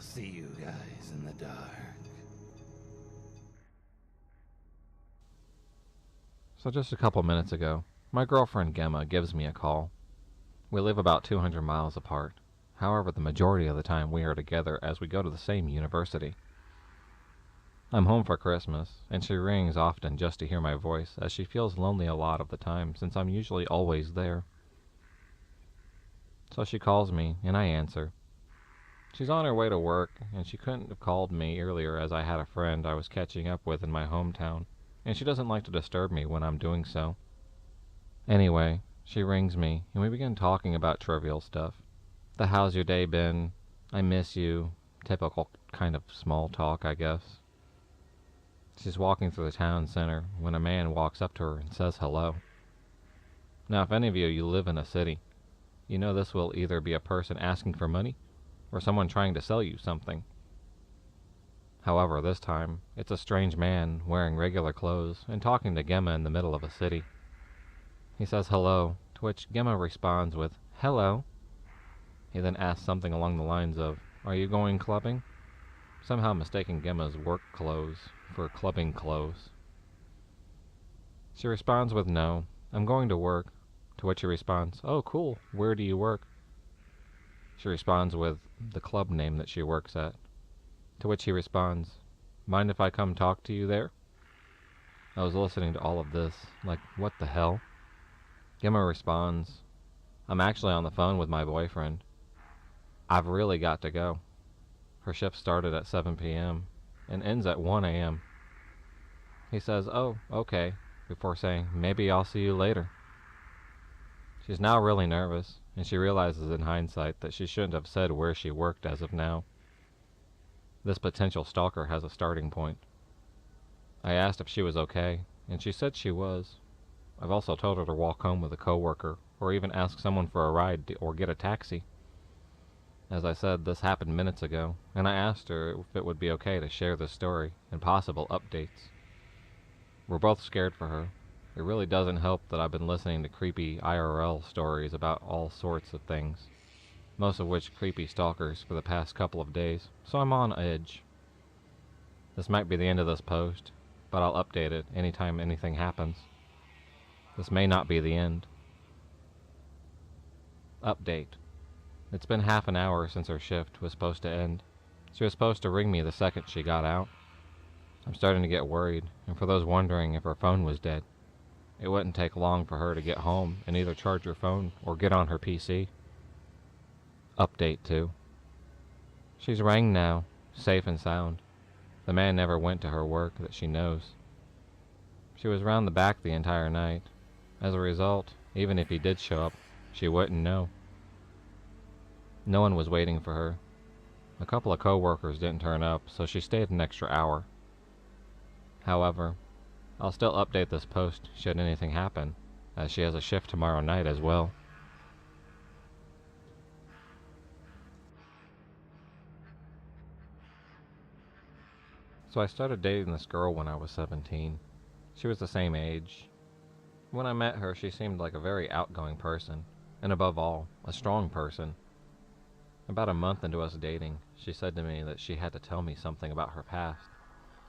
see you guys in the dark. So just a couple minutes ago, my girlfriend Gemma gives me a call. We live about 200 miles apart. However, the majority of the time we are together as we go to the same university. I'm home for Christmas, and she rings often just to hear my voice, as she feels lonely a lot of the time since I'm usually always there. So she calls me, and I answer. She's on her way to work, and she couldn't have called me earlier as I had a friend I was catching up with in my hometown, and she doesn't like to disturb me when I'm doing so. Anyway, she rings me, and we begin talking about trivial stuff. The how's your day been? I miss you. Typical kind of small talk, I guess. She's walking through the town center when a man walks up to her and says hello. Now, if any of you live in a city, you know this will either be a person asking for money or someone trying to sell you something. However, this time, it's a strange man wearing regular clothes and talking to Gemma in the middle of a city. He says hello, to which Gemma responds with, "Hello." He then asks something along the lines of, "Are you going clubbing?" Somehow mistaking Gemma's work clothes for clubbing clothes. She responds with, "No, I'm going to work," to which he responds, "Oh, cool, where do you work?" She responds with the club name that she works at, to which he responds, "Mind if I come talk to you there?" I was listening to all of this, like, what the hell? Gemma responds, "I'm actually on the phone with my boyfriend. I've really got to go." Her shift started at 7 p.m. and ends at 1 a.m. He says, "Oh, okay," before saying, "Maybe I'll see you later." She's now really nervous, and she realizes in hindsight that she shouldn't have said where she worked as of now. This potential stalker has a starting point. I asked if she was okay, and she said she was. I've also told her to walk home with a coworker, or even ask someone for a ride or get a taxi. As I said, this happened minutes ago, and I asked her if it would be okay to share this story and possible updates. We're both scared for her. It really doesn't help that I've been listening to creepy IRL stories about all sorts of things, most of which creepy stalkers for the past couple of days, so I'm on edge. This might be the end of this post, but I'll update it anytime anything happens. This may not be the end. Update. It's been half an hour since her shift was supposed to end. She was supposed to ring me the second she got out. I'm starting to get worried, and for those wondering if her phone was dead, it wouldn't take long for her to get home and either charge her phone or get on her PC. Update 2. She's rang now, safe and sound. The man never went to her work that she knows. She was round the back the entire night. As a result, even if he did show up, she wouldn't know. No one was waiting for her. A couple of co-workers didn't turn up, so she stayed an extra hour. However, I'll still update this post should anything happen, as she has a shift tomorrow night as well. So I started dating this girl when I was 17. She was the same age. When I met her, she seemed like a very outgoing person, and above all, a strong person. About a month into us dating, she said to me that she had to tell me something about her past,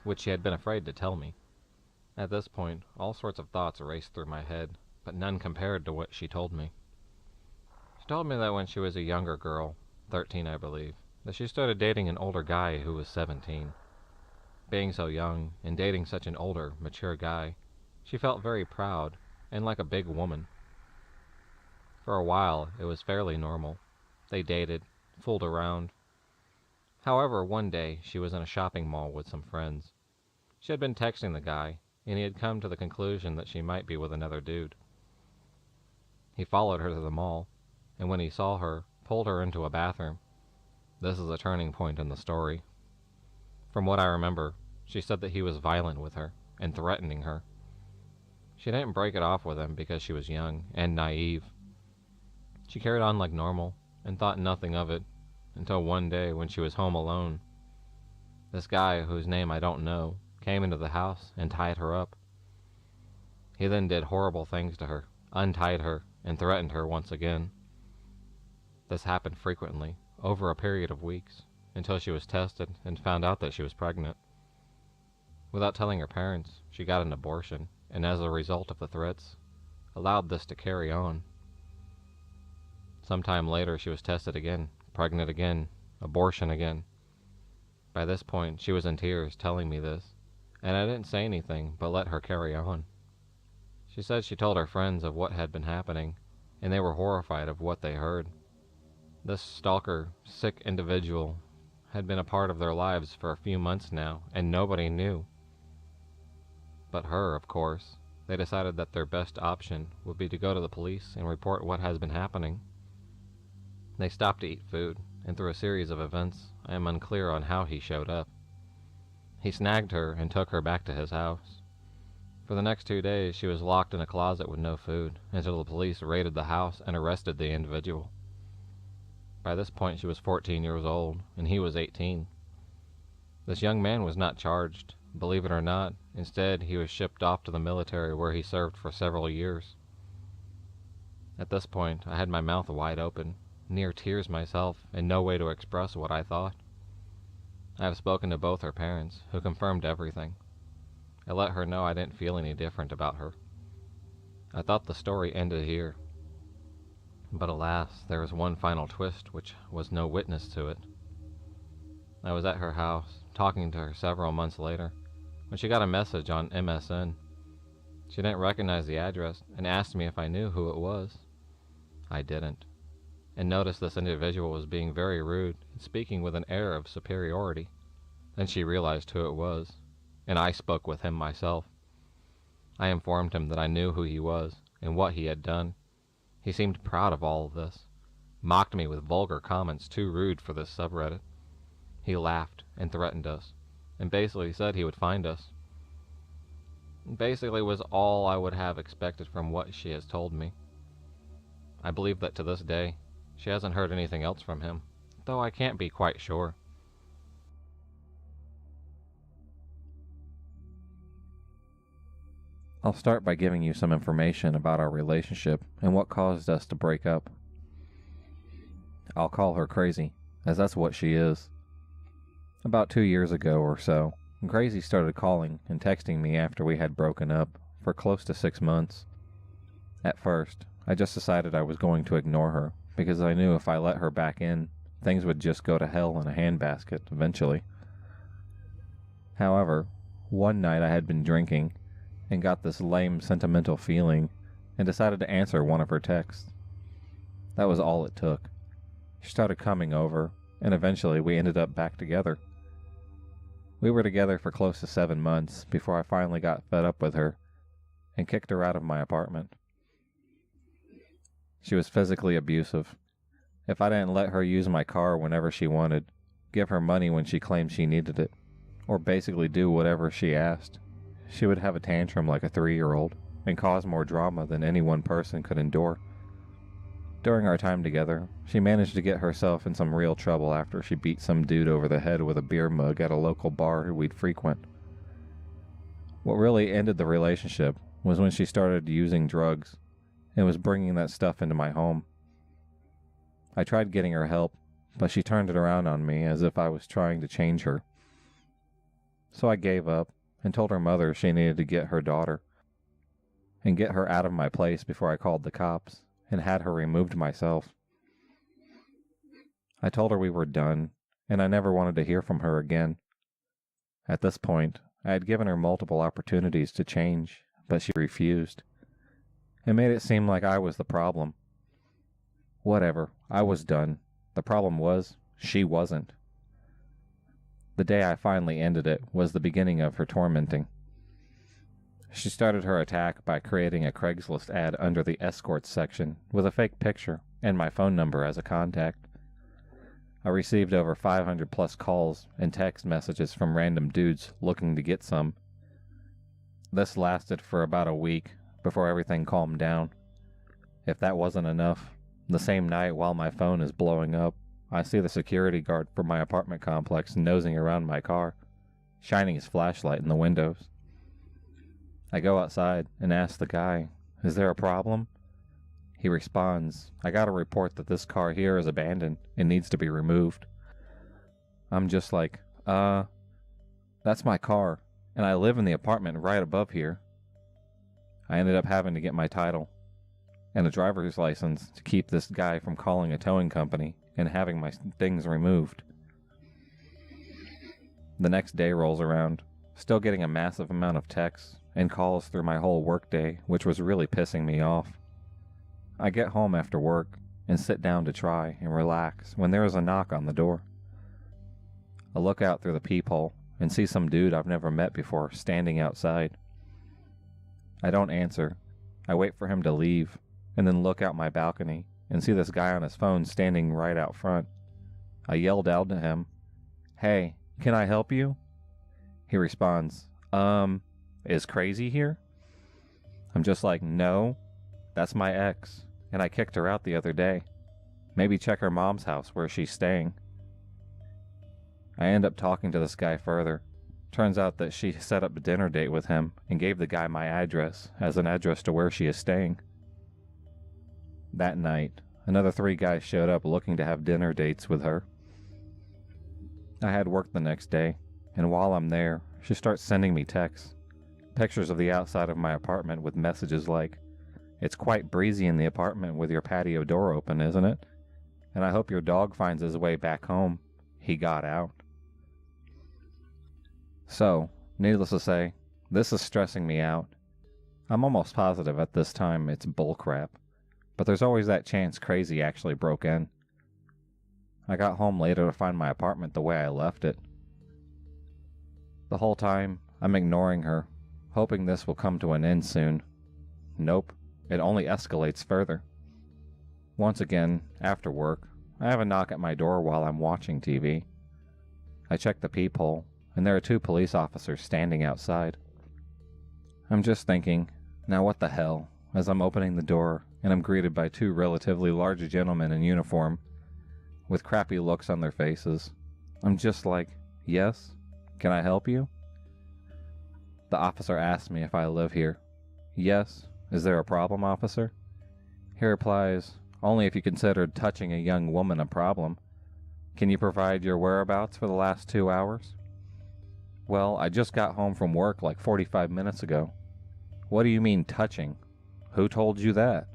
which she had been afraid to tell me. At this point, all sorts of thoughts raced through my head, but none compared to what she told me. She told me that when she was a younger girl, 13 I believe, that she started dating an older guy who was 17. Being so young, and dating such an older, mature guy, she felt very proud, and like a big woman. For a while, it was fairly normal. They dated, fooled around. However, one day, she was in a shopping mall with some friends. She had been texting the guy, and he had come to the conclusion that she might be with another dude. He followed her to the mall, and when he saw her, pulled her into a bathroom. This is a turning point in the story. From what I remember, she said that he was violent with her, and threatening her. She didn't break it off with him because she was young and naive. She carried on like normal, and thought nothing of it, until one day when she was home alone. This guy, whose name I don't know, came into the house and tied her up. He then did horrible things to her, untied her, and threatened her once again. This happened frequently, over a period of weeks, until she was tested and found out that she was pregnant. Without telling her parents, she got an abortion, and as a result of the threats, allowed this to carry on. Sometime later, she was tested again, pregnant again, abortion again. By this point, she was in tears telling me this, and I didn't say anything but let her carry on. She said she told her friends of what had been happening, and they were horrified of what they heard. This stalker, sick individual had been a part of their lives for a few months now, and nobody knew. But her, of course. They decided that their best option would be to go to the police and report what has been happening. They stopped to eat food, and through a series of events, I am unclear on how he showed up. He snagged her and took her back to his house. For the next 2 days, she was locked in a closet with no food, until the police raided the house and arrested the individual. By this point, she was 14 years old, and he was 18. This young man was not charged, believe it or not. Instead, he was shipped off to the military where he served for several years. At this point, I had my mouth wide open, near tears myself, and no way to express what I thought. I have spoken to both her parents, who confirmed everything. I let her know I didn't feel any different about her. I thought the story ended here. But alas, there was one final twist which was no witness to it. I was at her house, talking to her several months later, when she got a message on MSN. She didn't recognize the address and asked me if I knew who it was. I didn't, and noticed this individual was being very rude and speaking with an air of superiority. Then she realized who it was, and I spoke with him myself. I informed him that I knew who he was and what he had done. He seemed proud of all of this, mocked me with vulgar comments too rude for this subreddit. He laughed and threatened us, and basically said he would find us. Basically was all I would have expected from what she has told me. I believe that to this day, she hasn't heard anything else from him, though I can't be quite sure. I'll start by giving you some information about our relationship and what caused us to break up. I'll call her crazy, as that's what she is. About 2 years ago or so, Crazy started calling and texting me after we had broken up for close to 6 months. At first, I just decided I was going to ignore her, because I knew if I let her back in, things would just go to hell in a handbasket eventually. However, one night I had been drinking and got this lame sentimental feeling and decided to answer one of her texts. That was all it took. She started coming over, and eventually we ended up back together. We were together for close to 7 months before I finally got fed up with her and kicked her out of my apartment. She was physically abusive. If I didn't let her use my car whenever she wanted, give her money when she claimed she needed it, or basically do whatever she asked, she would have a tantrum like a 3-year-old and cause more drama than any one person could endure. During our time together, she managed to get herself in some real trouble after she beat some dude over the head with a beer mug at a local bar we'd frequent. What really ended the relationship was when she started using drugs and was bringing that stuff into my home. I tried getting her help, but she turned it around on me as if I was trying to change her. So I gave up and told her mother she needed to get her daughter and get her out of my place before I called the cops and had her removed myself. I told her we were done, and I never wanted to hear from her again. At this point, I had given her multiple opportunities to change, but she refused. It made it seem like I was the problem. Whatever, I was done. The problem was, she wasn't. The day I finally ended it was the beginning of her tormenting. She started her attack by creating a Craigslist ad under the escorts section with a fake picture and my phone number as a contact. I received over 500 plus calls and text messages from random dudes looking to get some. This lasted for about a week before everything calmed down. If that wasn't enough, the same night while my phone is blowing up, I see the security guard from my apartment complex nosing around my car, shining his flashlight in the windows. I go outside and ask the guy, "Is there a problem?" He responds, "I got a report that this car here is abandoned and needs to be removed." I'm just like, that's my car, and I live in the apartment right above here. I ended up having to get my title and a driver's license to keep this guy from calling a towing company and having my things removed. The next day rolls around, still getting a massive amount of texts and calls through my whole workday, which was really pissing me off. I get home after work and sit down to try and relax when there is a knock on the door. I look out through the peephole and see some dude I've never met before standing outside. I don't answer. I wait for him to leave and then look out my balcony and see this guy on his phone standing right out front. I yelled out to him, "Hey, can I help you?" He responds, is Crazy here? I'm just like, no, that's my ex, and I kicked her out the other day. Maybe check her mom's house where she's staying. I end up talking to this guy further. Turns out that she set up a dinner date with him and gave the guy my address as an address to where she is staying. That night, another 3 guys showed up looking to have dinner dates with her. I had work the next day, and while I'm there, she starts sending me texts. Pictures of the outside of my apartment with messages like, "It's quite breezy in the apartment with your patio door open, isn't it? And I hope your dog finds his way back home. He got out." So, needless to say, this is stressing me out. I'm almost positive at this time it's bullcrap, but there's always that chance Crazy actually broke in. I got home later to find my apartment the way I left it. The whole time, I'm ignoring her, hoping this will come to an end soon. Nope, it only escalates further. Once again, after work, I have a knock at my door while I'm watching TV. I check the peephole, and there are 2 police officers standing outside. I'm just thinking, now what the hell, as I'm opening the door and I'm greeted by 2 relatively large gentlemen in uniform, with crappy looks on their faces. I'm just like, "Yes? Can I help you?" The officer asks me if I live here. "Yes. Is there a problem, officer?" He replies, "Only if you considered touching a young woman a problem. Can you provide your whereabouts for the last 2 hours?" "Well, I just got home from work like 45 minutes ago." "What do you mean touching? Who told you that?"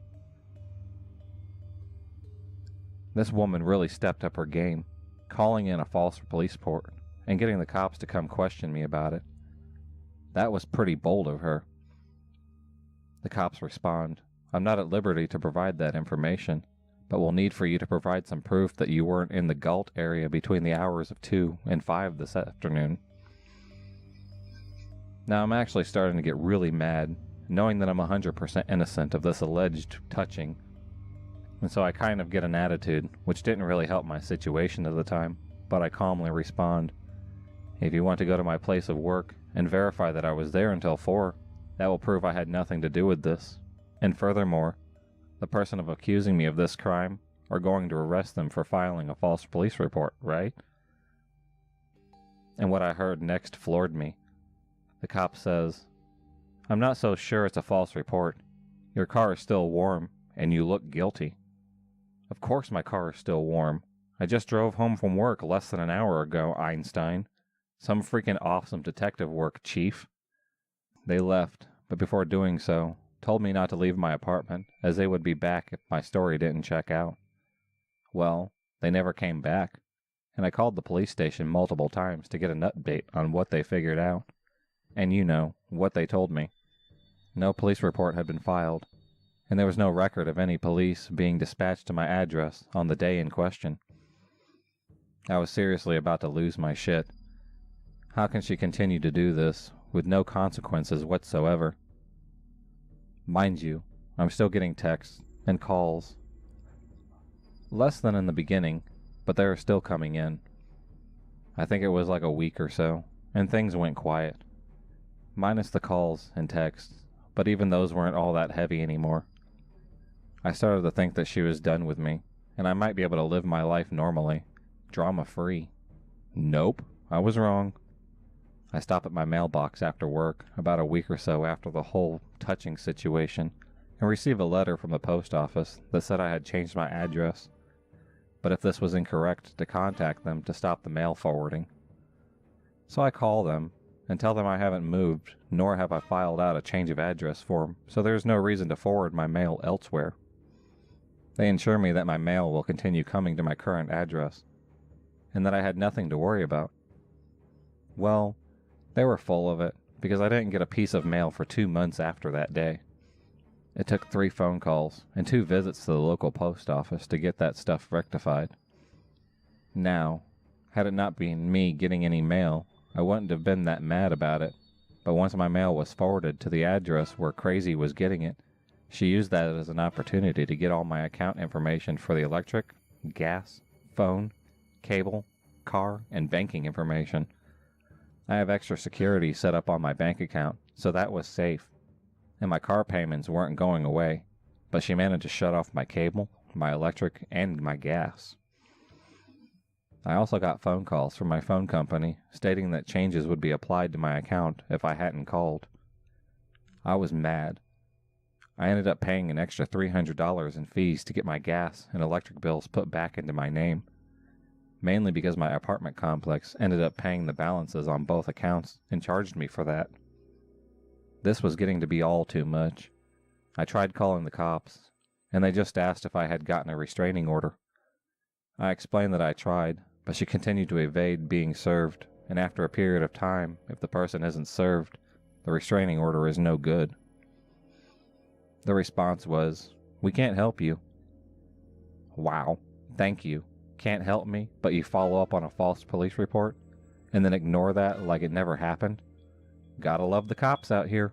This woman really stepped up her game, calling in a false police report and getting the cops to come question me about it. That was pretty bold of her. The cops respond, "I'm not at liberty to provide that information, but we'll need for you to provide some proof that you weren't in the Galt area between the hours of 2 and 5 this afternoon." Now I'm actually starting to get really mad, knowing that I'm 100% innocent of this alleged touching. And so I kind of get an attitude, which didn't really help my situation at the time, but I calmly respond, "If you want to go to my place of work and verify that I was there until 4, that will prove I had nothing to do with this. And furthermore, the person of accusing me of this crime are going to arrest them for filing a false police report, right?" And what I heard next floored me. The cop says, "I'm not so sure it's a false report. Your car is still warm, and you look guilty." Of course my car is still warm. I just drove home from work less than an hour ago, Einstein. Some freaking awesome detective work, Chief. They left, but before doing so, told me not to leave my apartment, as they would be back if my story didn't check out. Well, they never came back, and I called the police station multiple times to get an update on what they figured out. And you know, what they told me. No police report had been filed, and there was no record of any police being dispatched to my address on the day in question. I was seriously about to lose my shit. How can she continue to do this with no consequences whatsoever? Mind you, I'm still getting texts and calls. Less than in the beginning, but they are still coming in. I think it was like a week or so, and things went quiet. Minus the calls and texts, but even those weren't all that heavy anymore. I started to think that she was done with me, and I might be able to live my life normally, drama-free. Nope, I was wrong. I stop at my mailbox after work, about a week or so after the whole touching situation, and receive a letter from the post office that said I had changed my address. but if this was incorrect, to contact them to stop the mail forwarding. So I call them and tell them I haven't moved, nor have I filed out a change of address form, so there's no reason to forward my mail elsewhere. They assure me that my mail will continue coming to my current address, and that I had nothing to worry about. Well, they were full of it, because I didn't get a piece of mail for 2 months after that day. It took 3 phone calls and 2 visits to the local post office to get that stuff rectified. Now, had it not been me getting any mail, I wouldn't have been that mad about it, but once my mail was forwarded to the address where Crazy was getting it, she used that as an opportunity to get all my account information for the electric, gas, phone, cable, car, and banking information. I have extra security set up on my bank account, so that was safe, and my car payments weren't going away, but she managed to shut off my cable, my electric, and my gas. I also got phone calls from my phone company stating that changes would be applied to my account if I hadn't called. I was mad. I ended up paying an extra $300 in fees to get my gas and electric bills put back into my name, mainly because my apartment complex ended up paying the balances on both accounts and charged me for that. This was getting to be all too much. I tried calling the cops, and they just asked if I had gotten a restraining order. I explained that I tried, but she continued to evade being served, and after a period of time, if the person isn't served, the restraining order is no good. The response was, "We can't help you." Wow, thank you. Can't help me, but you follow up on a false police report, and then ignore that like it never happened? Gotta love the cops out here.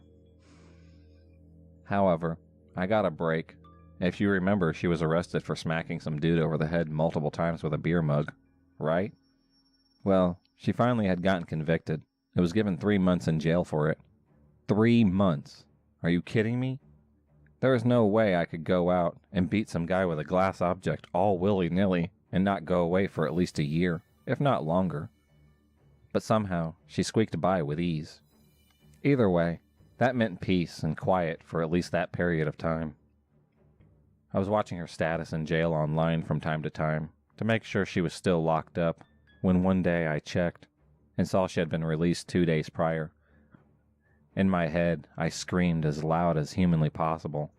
However, I got a break. If you remember, she was arrested for smacking some dude over the head multiple times with a beer mug, right? Well, she finally had gotten convicted. It was given 3 months in jail for it. 3 months. Are you kidding me? There is no way I could go out and beat some guy with a glass object all willy-nilly and not go away for at least a year, if not longer. But somehow, she squeaked by with ease. Either way, that meant peace and quiet for at least that period of time. I was watching her status in jail online from time to time to make sure she was still locked up, when one day I checked and saw she had been released 2 days prior. In my head, I screamed as loud as humanly possible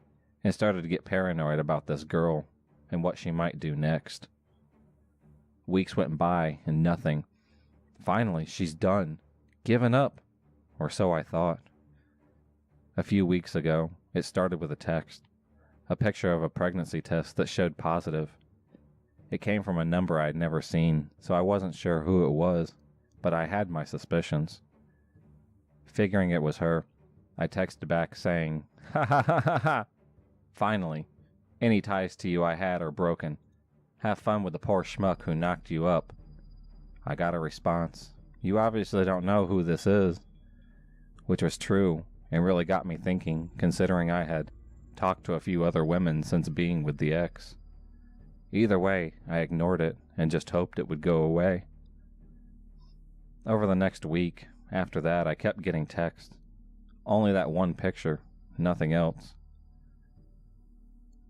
and started to get paranoid about this girl and what she might do next. Weeks went by and nothing. Finally, she's done. Given up. Or so I thought. A few weeks ago, it started with a text. A picture of a pregnancy test that showed positive. It came from a number I'd never seen, so I wasn't sure who it was, but I had my suspicions. Figuring it was her, I texted back saying, "Ha ha ha ha ha! Finally, any ties to you I had are broken. Have fun with the poor schmuck who knocked you up." I got a response, "You obviously don't know who this is," which was true and really got me thinking, considering I had talked to a few other women since being with the ex. Either way, I ignored it and just hoped it would go away. Over the next week, after that, I kept getting texts. Only that one picture, nothing else.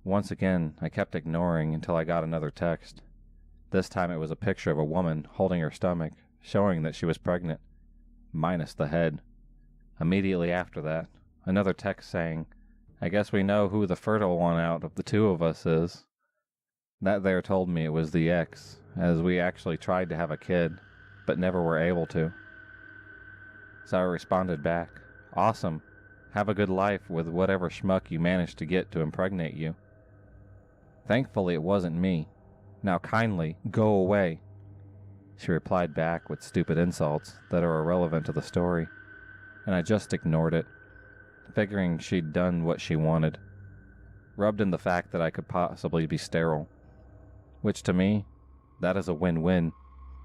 Once again, I kept ignoring until I got another text. This time it was a picture of a woman holding her stomach, showing that she was pregnant, minus the head. Immediately after that, another text saying, "I guess we know who the fertile one out of the 2 of us is." That there told me it was the ex, as we actually tried to have a kid, but never were able to. So I responded back, "Awesome. Have a good life with whatever schmuck you managed to get to impregnate you." Thankfully it wasn't me. Now kindly, go away. She replied back with stupid insults that are irrelevant to the story, and I just ignored it, figuring she'd done what she wanted. Rubbed in the fact that I could possibly be sterile, which to me, that is a win-win.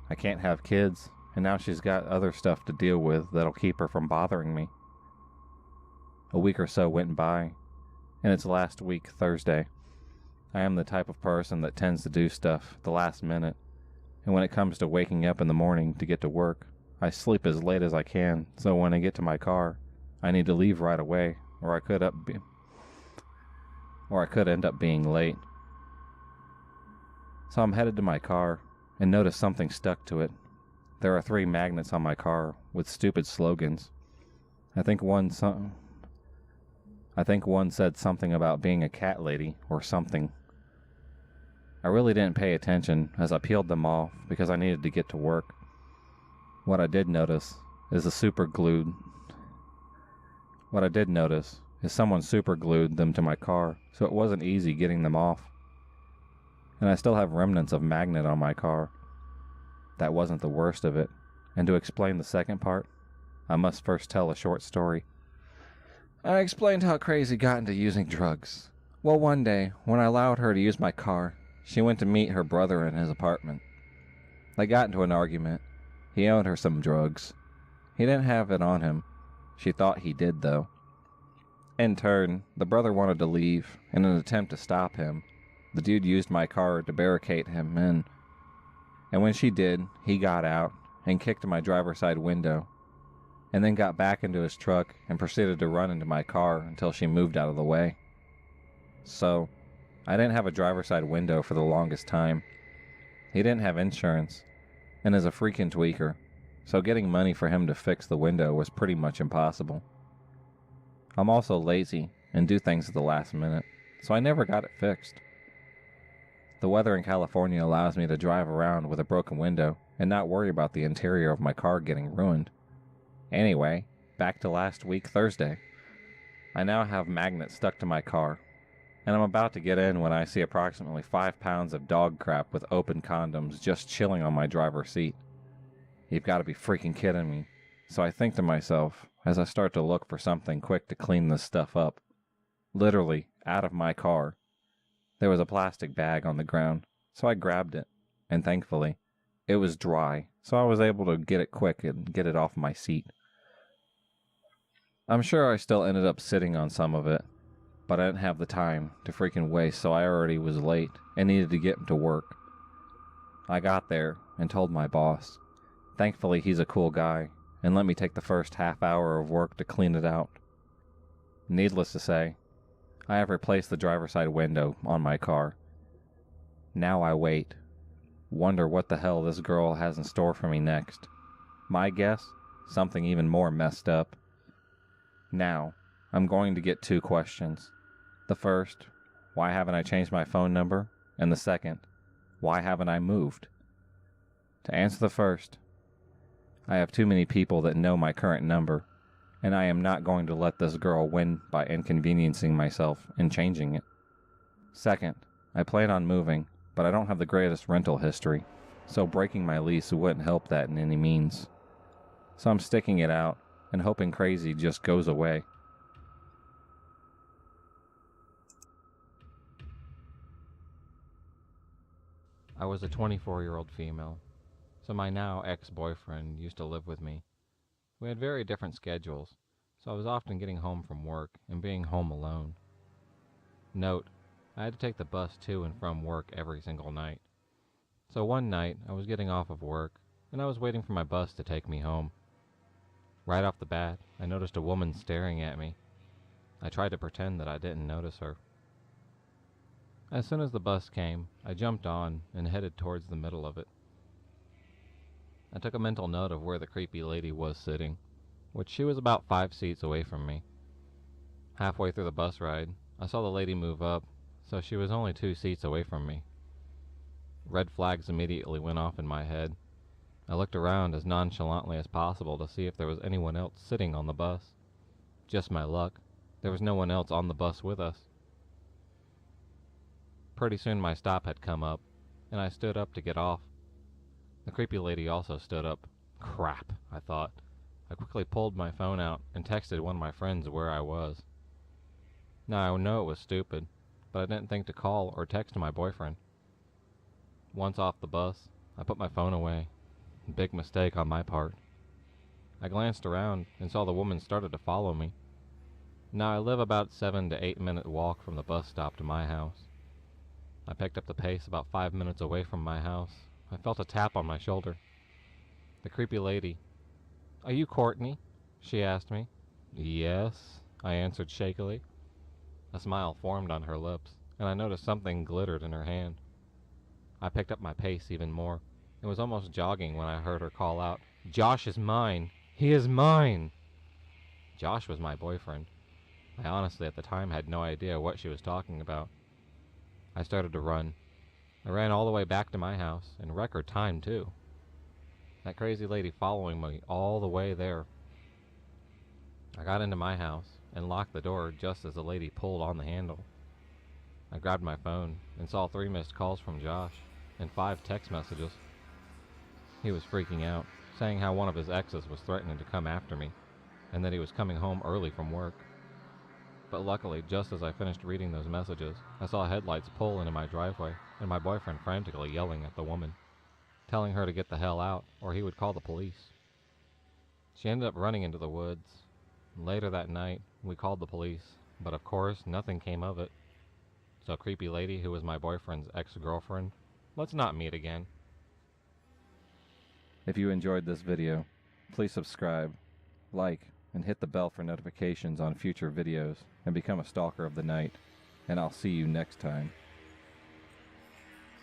I can't have kids, and now she's got other stuff to deal with that'll keep her from bothering me. A week or so went by, and it's last week, Thursday. I am the type of person that tends to do stuff the last minute, and when it comes to waking up in the morning to get to work, I sleep as late as I can, so when I get to my car, I need to leave right away, or I could end up being late. So I'm headed to my car and notice something stuck to it. There are 3 magnets on my car with stupid slogans. I think one said something about being a cat lady or something. I really didn't pay attention as I peeled them off because I needed to get to work. What I did notice is someone super glued them to my car, so it wasn't easy getting them off. And I still have remnants of magnet on my car. That wasn't the worst of it, and to explain the second part, I must first tell a short story. I explained how Crazy got into using drugs. Well, one day, when I allowed her to use my car, she went to meet her brother in his apartment. They got into an argument. He owed her some drugs. He didn't have it on him. She thought he did, though. In turn, the brother wanted to leave. In an attempt to stop him, the dude used my car to barricade him in. And when she did, he got out and kicked my driver's side window, and then got back into his truck and proceeded to run into my car until she moved out of the way. So, I didn't have a driver's side window for the longest time. He didn't have insurance, and is a freaking tweaker, so getting money for him to fix the window was pretty much impossible. I'm also lazy and do things at the last minute, so I never got it fixed. The weather in California allows me to drive around with a broken window and not worry about the interior of my car getting ruined. Anyway, back to last week Thursday. I now have magnets stuck to my car, and I'm about to get in when I see approximately 5 pounds of dog crap with open condoms just chilling on my driver's seat. You've got to be freaking kidding me. So I think to myself as I start to look for something quick to clean this stuff up. Literally, out of my car. There was a plastic bag on the ground, so I grabbed it, and thankfully, it was dry, so I was able to get it quick and get it off my seat. I'm sure I still ended up sitting on some of it, but I didn't have the time to freaking waste, so I already was late and needed to get to work. I got there and told my boss. Thankfully, he's a cool guy and let me take the first half hour of work to clean it out. Needless to say, I have replaced the driver's side window on my car. Now I wait. Wonder what the hell this girl has in store for me next. My guess? Something even more messed up. Now, I'm going to get 2 questions. The first, why haven't I changed my phone number? And the second, why haven't I moved? To answer the first, I have too many people that know my current number, and I am not going to let this girl win by inconveniencing myself and changing it. Second, I plan on moving, but I don't have the greatest rental history, so breaking my lease wouldn't help that in any means. So I'm sticking it out and hoping Crazy just goes away. I was a 24-year-old female, so my now ex-boyfriend used to live with me. We had very different schedules, so I was often getting home from work and being home alone. Note, I had to take the bus to and from work every single night. So one night, I was getting off of work, and I was waiting for my bus to take me home. Right off the bat, I noticed a woman staring at me. I tried to pretend that I didn't notice her. As soon as the bus came, I jumped on and headed towards the middle of it. I took a mental note of where the creepy lady was sitting, which she was about 5 seats away from me. Halfway through the bus ride, I saw the lady move up, so she was only 2 seats away from me. Red flags immediately went off in my head. I looked around as nonchalantly as possible to see if there was anyone else sitting on the bus. Just my luck, there was no one else on the bus with us. Pretty soon my stop had come up, and I stood up to get off. The creepy lady also stood up. Crap, I thought. I quickly pulled my phone out and texted one of my friends where I was. Now, I know it was stupid, but I didn't think to call or text my boyfriend. Once off the bus, I put my phone away. Big mistake on my part. I glanced around and saw the woman started to follow me. Now, I live about 7 to 8 minute walk from the bus stop to my house. I picked up the pace about 5 minutes away from my house. I felt a tap on my shoulder. The creepy lady. "Are you Courtney?" she asked me. "Yes," I answered shakily. A smile formed on her lips, and I noticed something glittered in her hand. I picked up my pace even more and was almost jogging when I heard her call out, "Josh is mine! He is mine!" Josh was my boyfriend. I honestly at the time had no idea what she was talking about. I started to run. I ran all the way back to my house, in record time too. That crazy lady following me all the way there. I got into my house and locked the door just as the lady pulled on the handle. I grabbed my phone and saw 3 missed calls from Josh and 5 text messages. He was freaking out, saying how one of his exes was threatening to come after me and that he was coming home early from work. But luckily, just as I finished reading those messages, I saw headlights pull into my driveway and my boyfriend frantically yelling at the woman, telling her to get the hell out or he would call the police. She ended up running into the woods. Later that night, we called the police, but of course, nothing came of it. So creepy lady who was my boyfriend's ex-girlfriend, let's not meet again. If you enjoyed this video, please subscribe, like, and hit the bell for notifications on future videos and become a stalker of the night. And I'll see you next time.